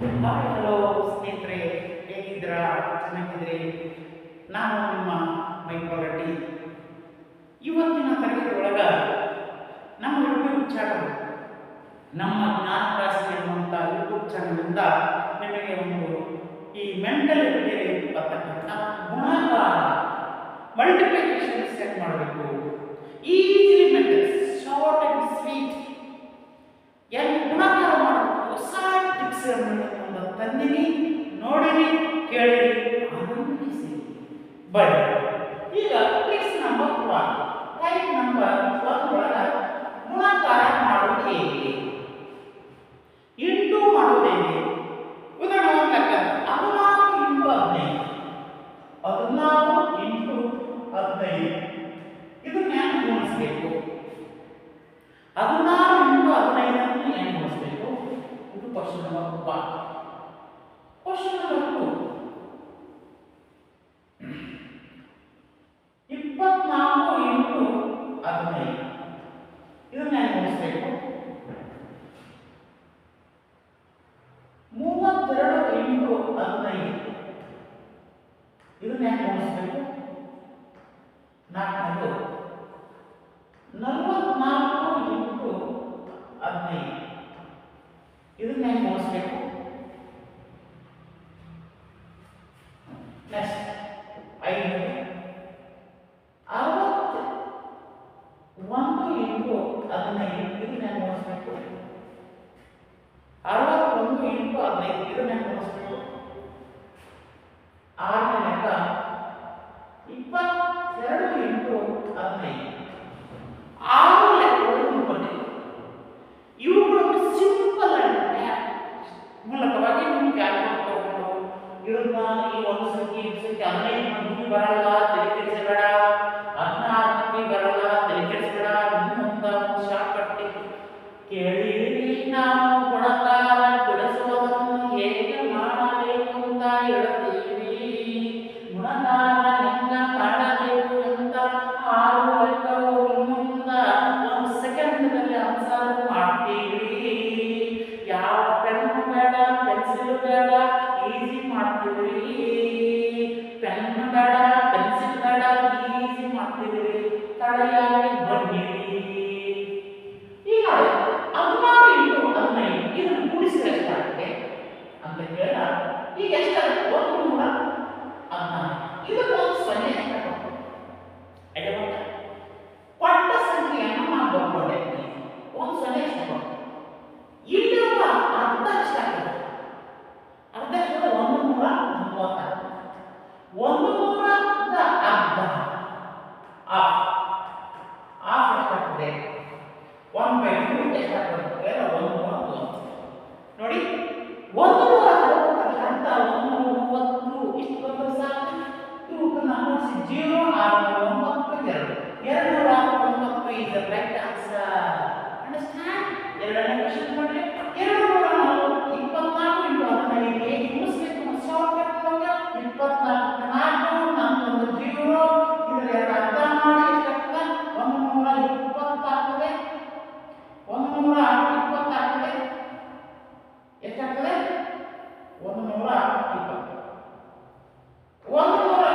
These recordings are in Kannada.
ಹಾಯ್ ಹಲೋ ಸ್ನೇಹಿತರೆ, ಹೇಗಿದ್ದೀರಾ? ಚೆನ್ನಾಗಿದ್ರೆ ನಾನು ನಿಮ್ಮ ಮೈಪಾಲ್ ರೆಡ್ಡಿ. ಇವತ್ತಿನ ತರಗತಿ ಒಳಗ ನಮ್ಮ ಯೂಟ್ಯೂಬ್ ಚಾನಲ್, ನಮ್ಮ ಜ್ಞಾನ ಕ್ಲಾಸ್ ಎನ್ನುವಂಥ ಯೂಟ್ಯೂಬ್ ಚಾನಲಿಂದ ನಿಮಗೆ ಒಂದು ಈ ಮೆಂಟಲ್ ಎಬಿಲಿಟಿ ಬರ್ತಕ್ಕಂಥ ಗುಣಾಕಾರ ಮಲ್ಟಿಪ್ಲಿಕೇಶನ್ ಸೆಟ್ ಮಾಡಬೇಕು. Easily mental short and sweet ಎಲ್ಲಿ ಗುಣಾಕಾರ ಮಾಡಬೇಕು ಹೊಸ ಟ್ರಿಕ್ಸ್ ಅನ್ನು ತಂದಿನಿ, ನೋಡಿರಿ, ಕೇಳಿರಿ, ಆನಂದಿಸಿ. ಬಟ್ ಈಗ ಟ್ರಿಕ್ಸ್ ನಂಬರ್ 1, ಟೈಪ್ ನಂಬರ್ 1 ಒಳಗ ಗುಣಾಕಾರ ಮಾಡೋದು ಹೇಗೆ, ಇಂಟು ಮಾಡೋದು ಹೇಗೆ? ಉದಾಹರಣೆ 14 ಇಂಟು 15, 14 ಇಂಟು 15 ಇದನ್ನ ಹೆಂಗೆ ಗುಣಿಸಬೇಕು? 16 ಇಂಟು 15 ಅನ್ನು ಹೆಂಗೆ ಗುಣಿಸಬೇಕು? ಇದು question number 1. Question number 2, 24 into 15 ಇದನ್ನ ಹೆಂಗೆ ಗುಣಿಸಬೇಕು? 32 ಇಂಟು 15 ಇದನ್ನ ಹೆಂಗೆ ಗುಣಿಸಬೇಕು? 4 44 ಇಂಟು 15 ಇದನ್ನ ಹೆಂಗೆ ಗುಣಿಸಬೇಕು? ನೆಕ್ಸ್ಟ್ 5 61 ಇಂಟು 15 ಇದನ್ನ ಹೆಂಗೆ ಗುಣಿಸಬೇಕು? 61 ಇಂಟು 15 ಇದನ್ನ ಹೆಂಗೆ ಗುಣಿಸಬೇಕು? 6ನೇ ಲೆಕ್ಕ 22 ಇಂಟು 15 6 ಲೆಕ್ಕಗಳು ಬಂದಿವೆ. ಇವುಗಳನ್ನು ಸಿಂಪಲ್ ಆಗಿ ಮೂಲಕವಾಗಿ ನೀವು ಕ್ಯಾಲ್ಕುಲೇಟ್ ತಗೊಂಡು ಇದನ್ನ ಈ ಒಂದು ಸಂಖ್ಯೆ 15 ಮಂದಿ ಬರಲ್ಲ, ತಲೆ ಕೆಡಿಸಬೇಡ, 16 ಮಂದಿ ಬರಲ್ಲ, ತಲೆ ಕೆಡಿಸಬೇಡ, ಮುಂದ ಶಾರ್ಟ್ ಕಟ್ ಕೇಳಿರಿ. ನಾವು ಗುಣಕಾರ ಬಿಡಿಸುವುದನ್ನು ಹೇಗೆ ಮಾಡಬೇಕು ಅಂತ ಹೇಳ್ತೀವಿ. ಗುಣಕಾರ ಹೆಂಗ ಮಾಡಬೇಕು ಅಂತ 6 ಲೆಕ್ಕಗಳು ಮುಂದ 1 ಸೆಕೆಂಡ್ನಲ್ಲಿ ಆನ್ಸರ್ ಮಾಡ್ತೀವಿ. ಯಾವ ಪೆನ್ ಬೇಡ, ಪೆನ್ಸಿಲ್ ಬೇಡ, ಈಸಿ ಮಾಡ್ತೀವಿ. ಪೆನ್ ಬೇಡ, ಪೆನ್ಸಿಲ್ ಬೇಡ, ಈಸಿ ಮಾಡ್ತೀವಿ. ತಡೆಯಾಗಿ ಬನ್ನಿರಿ. ಈಗ 16 ಇಂಟು 15 ಇದನ್ನು ಕೂಡಿಸಿದ್ರೆ ಎಷ್ಟಾಗುತ್ತೆ ಅಂತ ಕೇಳ. ಈಗ ಎಷ್ಟಾಗುತ್ತೆ? 116. ಇದಕ್ಕೆ ಒಂದು 0 ಎಷ್ಟಾಗುತ್ತೆ? ಕೊಟ್ಟ ಸಂಖ್ಯೆಯನ್ನು ನಾವು ಬರ್ಕೊಂಡೆ, ಒಂದು 0 ಎಷ್ಟಾಗುತ್ತೆ? ಇಲ್ಲಿರುವ ಅರ್ಧ ಎಷ್ಟಾಗುತ್ತೆ? ಅರ್ಧ ಎಷ್ಟಾಗುತ್ತೆ? 130. 100ದ ಅರ್ಧ ಹಾಫ್ ಎಷ್ಟಾಗ್ತದೆ? 1/2 ಎಷ್ಟಾಗ್ತದೆ? 130. ನೋಡಿ, 160 ಅರ್ಧ 130 ಇಷ್ಟು ಬಂದ್ರೆ ಸಾಕು. ಇವಕ್ಕನ್ನ ಕೂಡಿಸಿ 0 6 9 269 is the right answer. Understand? ಎರಡನೇ ಕ್ವೆಶ್ಚನ್ ನೋಡ್ರಿ. 224 ಇಂಟು 15 ಹೇಗೆ ಗುಣಿಸಬೇಕು? ಶಾರ್ಟ್ಕಟ್ ಒಳಗೆ 24 4 ನಮ್ಮದು 0 ಇದರ ಎರಡು ಅರ್ಧ ಮಾಡಿ ಎಷ್ಟಾಗ್ತದೆ? 120 ಆಗ್ತದೆ. 120 ಆಗ್ತದೆ. ಎಷ್ಟಾಗ್ತದೆ? 120. 120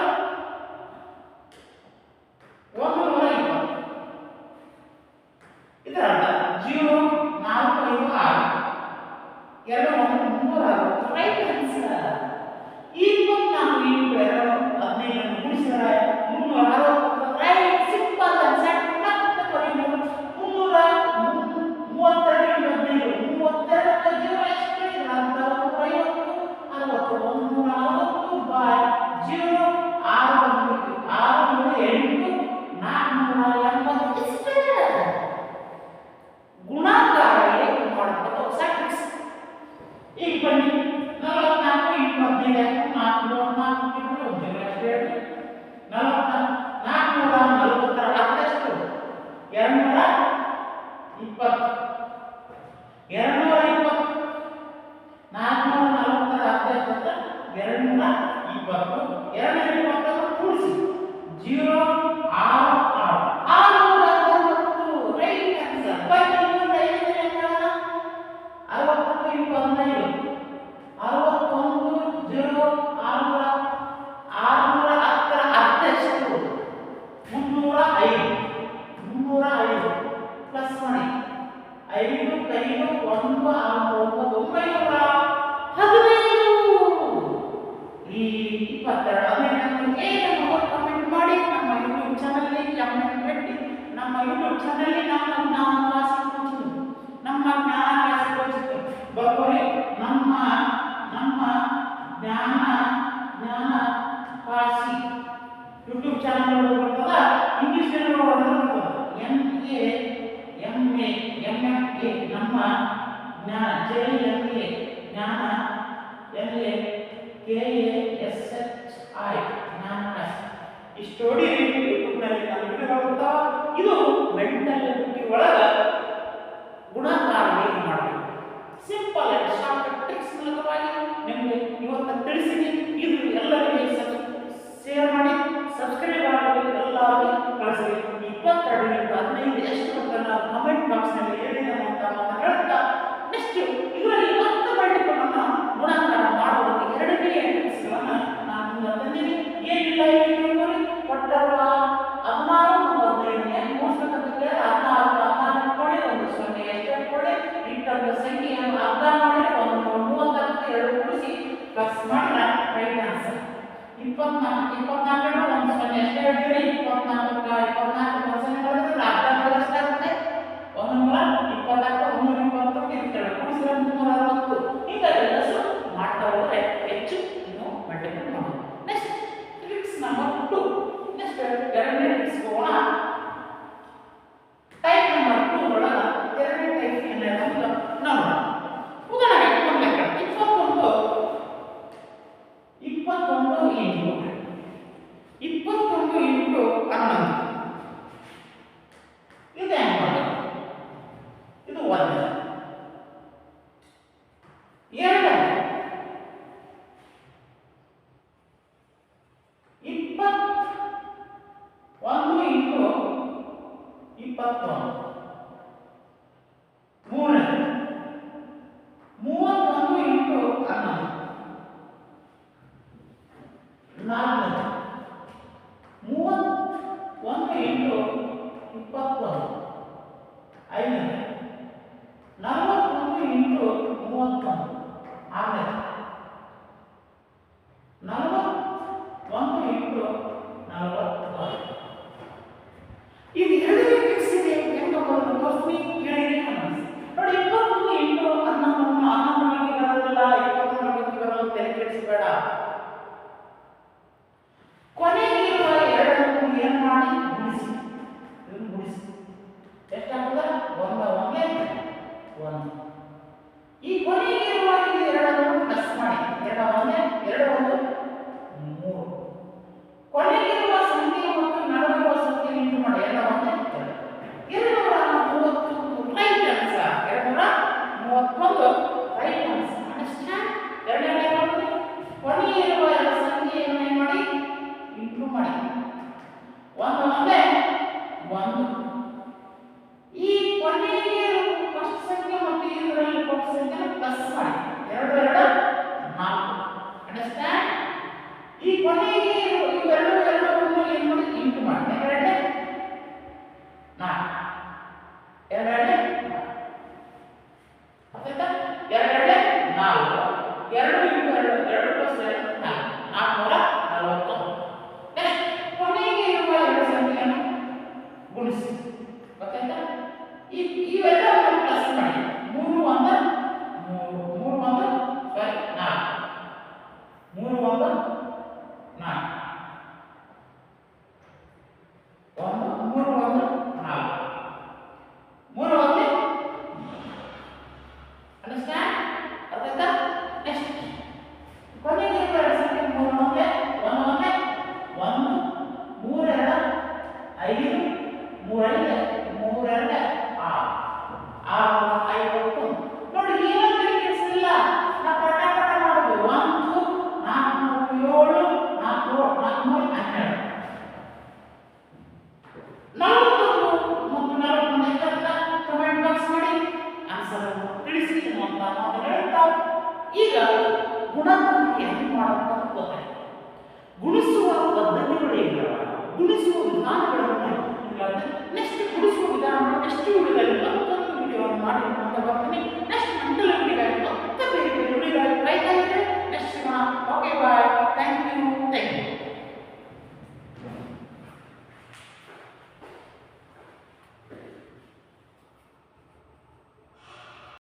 ಇದರ ಅರ್ಧ 0 4 5 6 2 360. Right answer. 24 ಇಂಟು 2 15 ಗುಣಿಸಿದರೆ 360. Right, simple answer. ಮತ್ತೆ ಬರೀಬಹುದು 332 ಇಂಟು 15 32 0 ಎಷ್ಟು? ಇದರ ಅರ್ಧ 150 60 160 ಬೈ 0 6 8 480. ಇಷ್ಟೇ. ಗುಣಾಕಾರ ಹೇಗೆ ಮಾಡಬೇಕು ಹೊಸ ಟ್ರಿಕ್ಸ್. ಈಗ ಬನ್ನಿ, 44 ಇಂಟು 15 4 ಅಷ್ಟೇ. 440ರ ಅರ್ಧ ಎಷ್ಟು? 220. 220 440ರ ಅರ್ಧ ಎಷ್ಟು? 220. 220 ಕೂಡಿಸಿ 0 6 660. Right answer. 60 ಇಂಟು 15 5 5 1 915 ಈ 22 ಅದಕ್ಕೆ ನಮ್ಮ ಕಮೆಂಟ್ ಮಾಡಿ ನಮ್ಮ ಯೂಟ್ಯೂಬ್ ಚಾನಲ್ ಕಮೆಂಟ್ ಮಾಡಿ ನಮ್ಮ ಯೂಟ್ಯೂಬ್ ಚಾನಲ್ ನಮ್ಮ ಜ್ಞಾನ ಕ್ಲಾಸ್ ಕೋಚಿಂಗ್ ಬರ್ಕೋರಿ ನಮ್ಮ ಜ್ಞಾನ ಕಾಶಿ ಯೂಟ್ಯೂಬ್ ಚಾನಲ್ ಬರ್ತದ ಇಂಗ್ಲಿಷ್ ನಲ್ಲಿ ಬರ್ತದ MA ನಮ್ಮ ಜ್ಞಾನ JMA ಜ್ಞಾನ LA KASHI ಜ್ಞಾನ ಕಾಶಿ ಈ ಸ್ಟೋರಿ ಯೂಟ್ಯೂಬ್ ನಲ್ಲಿ ನಾನು ವಿಡಿಯೋ ಬರ್ತಾವ ಇದು ಮೆಂಟಲ್ ಎಬಿಲಿಟಿ ಒಳಗ ಗುಣಾಕಾರ ಹೇಗೆ ಮಾಡಬೇಕು ಸಿಂಪಲ್ ಆಗಿ ಶಾರ್ಟ್ ಟ್ರಿಕ್ಸ್ ಮೂಲಕವಾಗಿ ನಿಮಗೆ ಇವತ್ತು ತಿಳಿಸಿನಿ ಇದು ಎಲ್ಲರಿಗೆ ಶೇರ್ ಮಾಡಿ ಸಬ್ಸ್ಕ್ರೈಬ್ ಮಾಡಿ ಎಲ್ಲರೂ ಕಳಿಸಿ 22 15 ಎಷ್ಟು ಅಂತ ನಾವು ಕಮೆಂಟ್ ಬಾಕ್ಸ್ ನಲ್ಲಿ ಹೇಳಿದ್ದೇನೆ ಅಂತ ಹೇಳ್ತಾ ನೆಕ್ಸ್ಟ್ ಇದರಲ್ಲಿ ಮತ್ತೆ ಮಾಡಿಕೊಳ್ಳೋಣ ಗುಣಾಕಾರ ಮಾಡುವಂತ ಎರಡನೇ ಟ್ರಿಕ್ಸ್ಗಳನ್ನು ನಾನು ತಂದಿದ್ದೀನಿ ಏನಿಲ್ಲ ನೋಡಿ ಕೊಟ್ಟರುವ 16 15 ಮೂಡಿಸಬೇಕಂತ 16 ಕೊಡಿ ಒಂದು 0 ಎಷ್ಟು ಕೊಡಿ ಇಂಟರ್ನ ಸಂಖ್ಯೆಯನ್ನು ಅರ್ಧ ಮಾಡಿ ಒಂದು 30 2 ಕೂಡಿಸಿ ಪ್ಲಸ್ ಮಾಡಿದ್ರೆ ರೈಟ್ ಆನ್ಸರ್ 24 ಒಂದು 0 ಎಷ್ಟು ಹೇಳ್ತೀರಿ 24 ಮಾಡಿದ್ರೆ ಅರ್ಧ ಮಾಡೋಷ್ಟು ಆಗುತ್ತೆ 124 120 ಇರ್ತೇವೆ ಕೂಡಿಸಿದ್ರೆ 360 ಹೀಗಾಗಿ ಮಾಡ್ತಾ ಹೋದ್ರೆ ಹೆಚ್ಚು ನೀವು ಮಲ್ಟಿಪಲ್ ಮಾಡೋದು ನೆಕ್ಸ್ಟ್ ಟ್ರಿಕ್ಸ್ ನಂಬರ್ 2 ನೆಕ್ಸ್ಟ್ ಎರಡನೇ ಟ್ರಿಕ್ಸ್ ಹೋಗೋಣ ಟೈಪ್ ನಂಬರ್ 2 ಒಳಗ ಎರಡನೇ ಟೈಪ್ ಏನಾದ್ರು ನೋಡೋಣ ಉದಾಹರಣೆಗೆ ಒಂದು ಲೆಕ್ಕ 21 ಇಂಟು 11 ಇದು ಹೆಂಗ್ ಮಾಡೋದು ಇದು ಒಂದು ಎರಡನೇ 21 ಇಂಟು 21 ಮೂರನೇ 31 ಇಂಟು 11 ನಾಲ್ಕನೇ 31 ಇಂಟು 21 ಐದನೇ 41 ಇಂಟು 31 ಆರನೇ 41 ಇಂಟು 41 ಇದು ಎರಡನೇ ಟ್ರಿಕ್ಸ್ ಇದೆ ಹೆಂಗ ಬರೋದು ತೋರಿಸ್ತೀನಿ ಕೇಳಿ ನೋಡಿ 21 ಇಂಟು 11 ಬರೋದಿಲ್ಲ 21 ಬರೋದು ತಲೆ ಕೆಡಿಸಬೇಡ ಕೊನೆಗೆ ಇರುವ ಎರಡನ್ನು ಏನು ಮಾಡಿ ಗುಣಿಸಿ ಇದನ್ನು ಗುಣಿಸಿ ಎಷ್ಟಾಗ್ತದೆ 1 ಈ ಕೊನೆಗೆ ಇರುವ ಈ ಎರಡನ್ನು ಪ್ಲಸ್ ಮಾಡಿ 2 3 ಕೊನೆಗೆ ಇರುವ ಸಂಖ್ಯೆ ಮತ್ತು ನಡುವಿರುವ ಸಂಖ್ಯೆ ಇಂಟು ಮಾಡಿ 230 right answer 231 right answer understand ಎರಡನೇ ಕೊನೆಗೆ ಇರುವ ಎರಡು ಸಂಖ್ಯೆಯನ್ನು ಏನು ಮಾಡಿ ಇಂಟು ಮಾಡಿ 1 ಈ ಕೊನೆಗೆ ಫಸ್ಟ್ ಸಂಖ್ಯೆ ಮತ್ತು ಇದರಲ್ಲಿ ಫಸ್ಟ್ ಸಂಖ್ಯೆ ಪ್ಲಸ್ ಮಾಡಿ 2 4 ಅಂಡರ್ಸ್ಟ್ಯಾಂಡ್ ಈ ಕೊನೆಗೆ ಇವೆರಡು ಏನು ಮಾಡಿ ಇಂಟು ಮಾಡಿ 2 4 ಅರ್ಥಾಯ್ತಾ 2 4 2 ಇಂಟು 2 ಪ್ಲಸ್ 2 440 ಕೊನೆಗೆ ಇರುವ ಎರಡು ಸಂಖ್ಯೆಯನ್ನು ಗುಣಿಸಿ ಗೊತ್ತಾಯ್ತಾ ಇವೆಲ್ಲ ಪ್ಲಸ್ ಮಾಡಿ 3 1 ಸಾರಿ 4 3 1 4 3 1 4 3 1 ಅಂಡರ್ಸ್ಟ್ಯಾಂಡ್ ಅರ್ಥಾಯ್ತಾ ನೆಕ್ಸ್ಟ್ ಕೊನೆಗೆ ಇರುವ ಎರಡು ಸಂಖ್ಯೆ 3 1 1 3 2 5 3 5 6 ನೋಡಿ ಏನು ತಿಳಿಸಿಲ್ಲ ನಾ ಪಟ ಮಾಡೋದು 1 4 7 4 4 12 41 ಎಷ್ಟು ಕಮೆಂಟ್ ಬಾಕ್ಸ್ ಮಾಡಿ ಆನ್ಸರ್ ತಿಳಿಸಿ ಅಂತ ಹೇಳ್ತಾ ಈಗ ಗುಣಾಕಾರ